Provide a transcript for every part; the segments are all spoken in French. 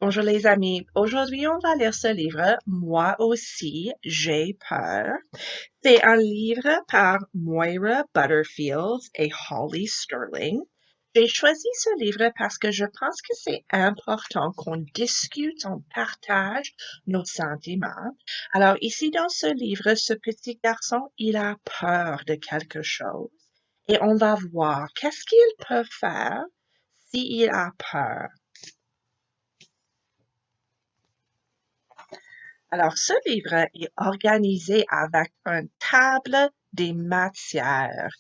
Bonjour les amis, aujourd'hui on va lire ce livre, Moi aussi, j'ai peur. C'est un livre par Moira Butterfield et Holly Sterling. J'ai choisi ce livre parce que je pense que c'est important qu'on discute, on partage nos sentiments. Alors ici dans ce livre, ce petit garçon, il a peur de quelque chose et on va voir qu'est-ce qu'il peut faire s'il a peur. Alors, ce livre est organisé avec une table des matières.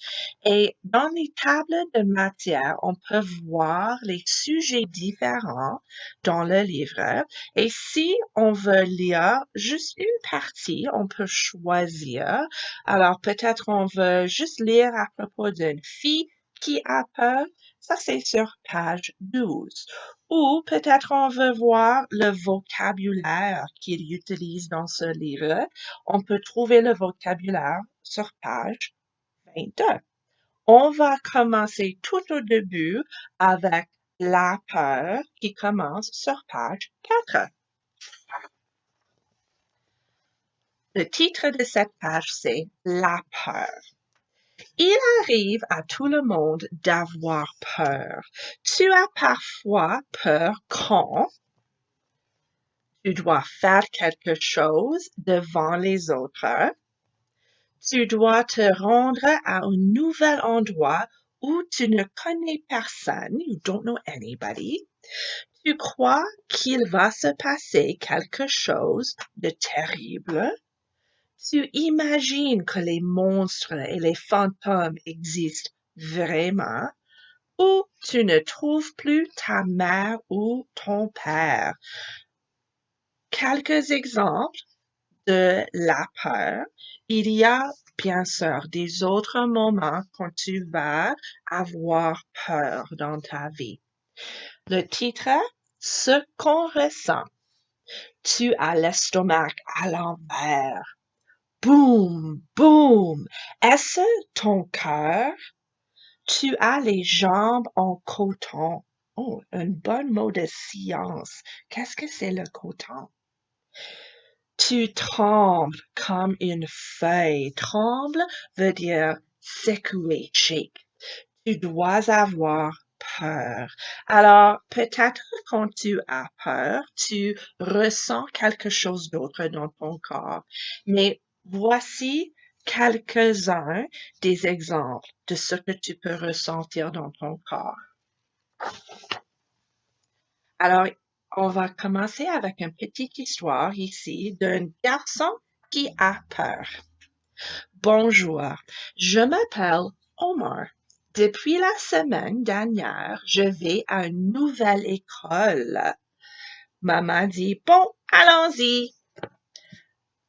Et dans les tables de matières, on peut voir les sujets différents dans le livre. Et si on veut lire juste une partie, on peut choisir. Alors, peut-être on veut juste lire à propos d'une fille qui a peur. Ça, c'est sur page 12. Ou peut-être on veut voir le vocabulaire qu'il utilise dans ce livre. On peut trouver le vocabulaire sur page 22. On va commencer tout au début avec la peur qui commence sur page 4. Le titre de cette page, c'est La peur. Il arrive à tout le monde d'avoir peur. Tu as parfois peur quand tu dois faire quelque chose devant les autres. Tu dois te rendre à un nouvel endroit où tu ne connais personne, you don't know anybody. Tu crois qu'il va se passer quelque chose de terrible. Tu imagines que les monstres et les fantômes existent vraiment. Ou tu ne trouves plus ta mère ou ton père. Quelques exemples de la peur. Il y a bien sûr des autres moments quand tu vas avoir peur dans ta vie. Le titre, ce qu'on ressent. Tu as l'estomac à l'envers. Boum, boum. Est-ce ton cœur? Tu as les jambes en coton. Oh, un bon mot de science. Qu'est-ce que c'est le coton? Tu trembles comme une feuille. Tremble veut dire secouer, shake. Tu dois avoir peur. Alors, peut-être quand tu as peur, tu ressens quelque chose d'autre dans ton corps. Mais voici quelques-uns des exemples de ce que tu peux ressentir dans ton corps. Alors, on va commencer avec une petite histoire ici d'un garçon qui a peur. Bonjour, je m'appelle Omar. Depuis la semaine dernière, je vais à une nouvelle école. Maman dit, bon, allons-y.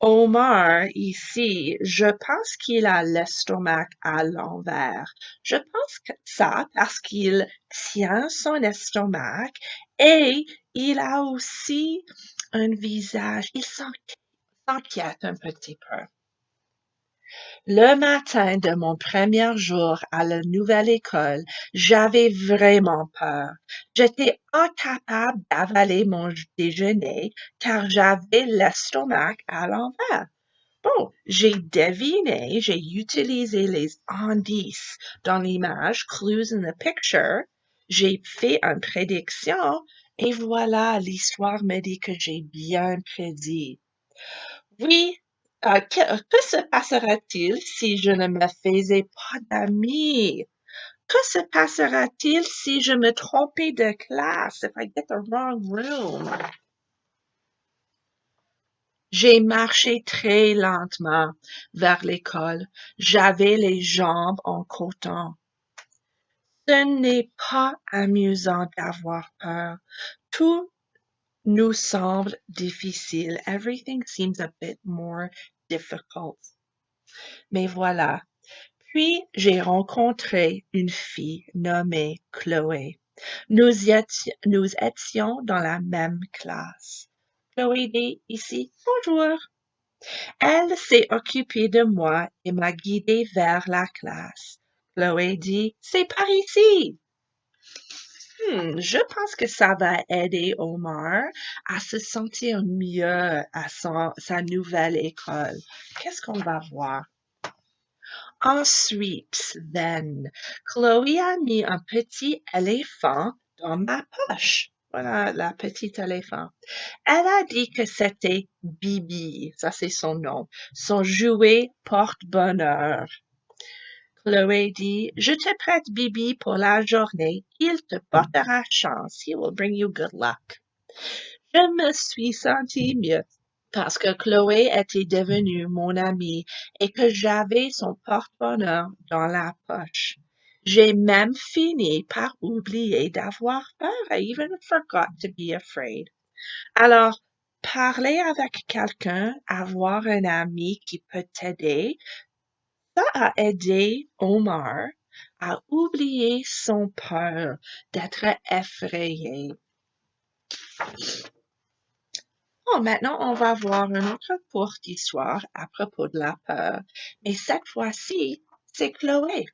Omar, ici, je pense qu'il a l'estomac à l'envers. Je pense que ça parce qu'il tient son estomac et il a aussi un visage. Il s'inquiète un petit peu. Le matin de mon premier jour à la nouvelle école, j'avais vraiment peur. J'étais incapable d'avaler mon déjeuner car j'avais l'estomac à l'envers. Bon, j'ai deviné, j'ai utilisé les indices dans l'image, clues in the picture. J'ai fait une prédiction et voilà, l'histoire me dit que j'ai bien prédit. Oui, que se passera-t-il si je ne me faisais pas d'amis? Que se passera-t-il si je me trompais de classe? If I get the wrong room? J'ai marché très lentement vers l'école. J'avais les jambes en coton. Ce n'est pas amusant d'avoir peur. Tout nous semble difficile. Everything seems a bit more difficult. Mais voilà. Puis j'ai rencontré une fille nommée Chloé. Nous étions dans la même classe. Chloé dit ici, bonjour. Elle s'est occupée de moi et m'a guidée vers la classe. Chloé dit, c'est par ici. Je pense que ça va aider Omar à se sentir mieux à sa nouvelle école. Qu'est-ce qu'on va voir? Ensuite, then, Chloé a mis un petit éléphant dans ma poche. Voilà, la petite éléphant. Elle a dit que c'était Bibi, ça c'est son nom. Son jouet porte-bonheur. Chloé dit, je te prête Bibi pour la journée. Il te portera chance. He will bring you good luck. Je me suis sentie mieux parce que Chloé était devenue mon amie et que j'avais son porte-bonheur dans la poche. J'ai même fini par oublier d'avoir peur. I even forgot to be afraid. Alors, parler avec quelqu'un, avoir un ami qui peut t'aider, ça a aidé Omar à oublier son peur d'être effrayé. Oh, maintenant, on va voir une autre courte histoire à propos de la peur. Mais cette fois-ci, c'est Chloé,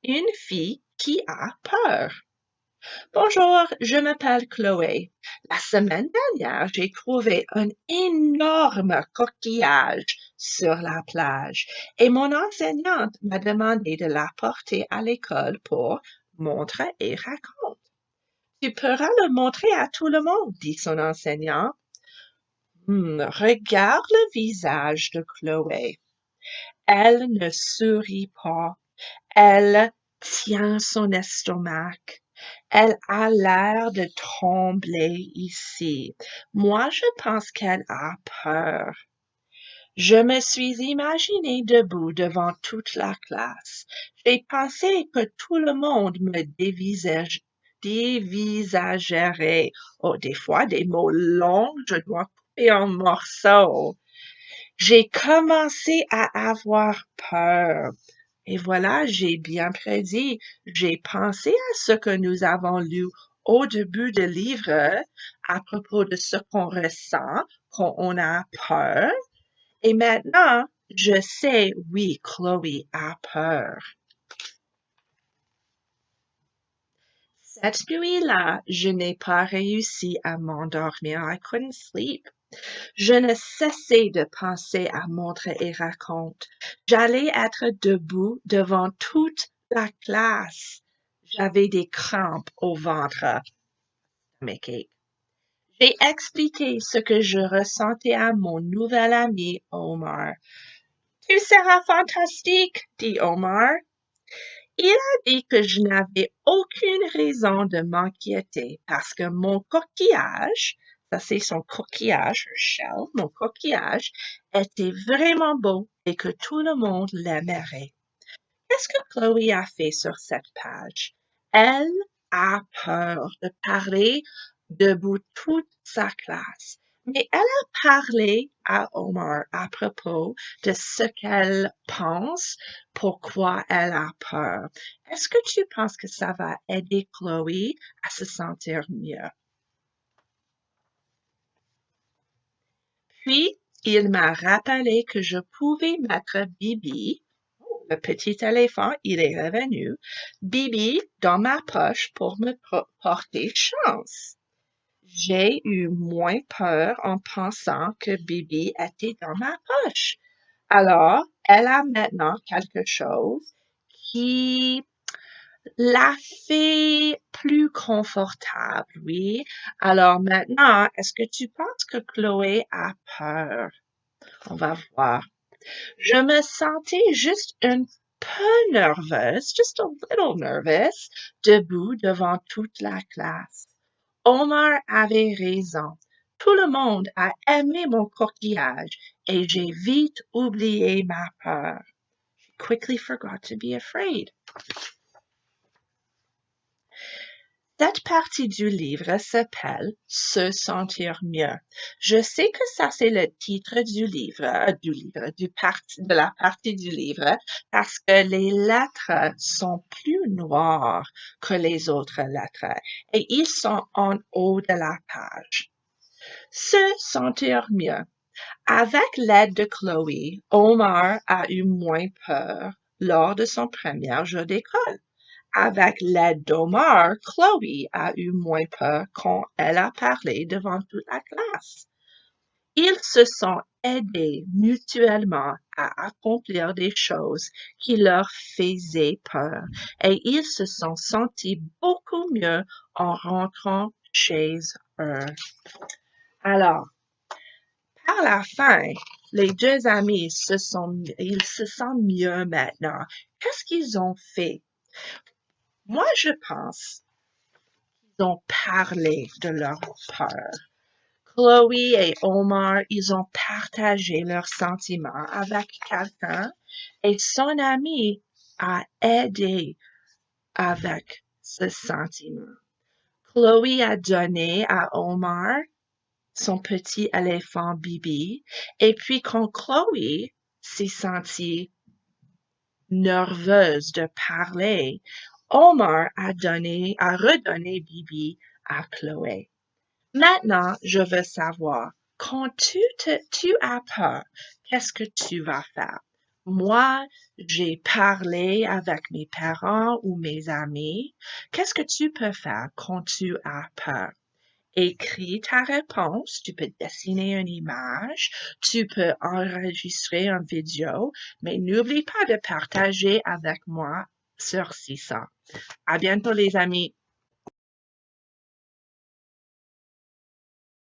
une fille qui a peur. Bonjour, je m'appelle Chloé. La semaine dernière, j'ai trouvé un énorme coquillage sur la plage et mon enseignante m'a demandé de l'apporter à l'école pour montre et raconte. Tu pourras le montrer à tout le monde, dit son enseignant. Regarde le visage de Chloé. Elle ne sourit pas. Elle tient son estomac. Elle a l'air de trembler ici. Moi, je pense qu'elle a peur. Je me suis imaginée debout devant toute la classe. J'ai pensé que tout le monde me dévisagerait. Oh, des fois, des mots longs, je dois couper en morceaux. J'ai commencé à avoir peur. Et voilà, j'ai bien prédit. J'ai pensé à ce que nous avons lu au début du livre à propos de ce qu'on ressent quand on a peur. Et maintenant, je sais, oui, Chloé a peur. Cette nuit-là, je n'ai pas réussi à m'endormir. I couldn't sleep. Je ne cessais de penser à montre et raconte. J'allais être debout devant toute la classe. J'avais des crampes au ventre. J'ai expliqué ce que je ressentais à mon nouvel ami Omar. Tu seras fantastique, dit Omar. Il a dit que je n'avais aucune raison de m'inquiéter parce que mon coquillage, ça c'est son coquillage, her shell, mon coquillage était vraiment beau et que tout le monde l'aimerait. Qu'est-ce que Chloé a fait sur cette page? Elle a peur de parler debout toute sa classe. Mais elle a parlé à Omar à propos de ce qu'elle pense, pourquoi elle a peur. Est-ce que tu penses que ça va aider Chloé à se sentir mieux? Puis, il m'a rappelé que je pouvais mettre Bibi, le petit éléphant, il est revenu, Bibi dans ma poche pour me porter chance. J'ai eu moins peur en pensant que Bibi était dans ma poche. Alors, elle a maintenant quelque chose qui la fait plus confortable, oui. Alors maintenant, est-ce que tu penses que Chloé a peur? On va voir. Je me sentais juste un peu nerveuse, just a little nervous, debout devant toute la classe. Omar avait raison. Tout le monde a aimé mon coquillage et j'ai vite oublié ma peur. She quickly forgot to be afraid. Cette partie du livre s'appelle Se sentir mieux. Je sais que ça c'est le titre de la partie du livre parce que les lettres sont plus noires que les autres lettres et ils sont en haut de la page. Se sentir mieux. Avec l'aide de Chloé, Omar a eu moins peur lors de son premier jour d'école. Avec l'aide d'Omar, Chloé a eu moins peur quand elle a parlé devant toute la classe. Ils se sont aidés mutuellement à accomplir des choses qui leur faisaient peur et ils se sont sentis beaucoup mieux en rentrant chez eux. Alors, par la fin, les deux amis ils se sentent mieux maintenant. Qu'est-ce qu'ils ont fait? Moi, je pense qu'ils ont parlé de leur peur. Chloé et Omar, ils ont partagé leurs sentiments avec quelqu'un et son ami a aidé avec ce sentiment. Chloé a donné à Omar son petit éléphant Bibi et puis quand Chloé s'est sentie nerveuse de parler, Omar a redonné Bibi à Chloé. Maintenant, je veux savoir, quand tu as peur, qu'est-ce que tu vas faire? Moi, j'ai parlé avec mes parents ou mes amis. Qu'est-ce que tu peux faire quand tu as peur? Écris ta réponse, tu peux dessiner une image, tu peux enregistrer une vidéo, mais n'oublie pas de partager avec moi sur 600. À bientôt les amis.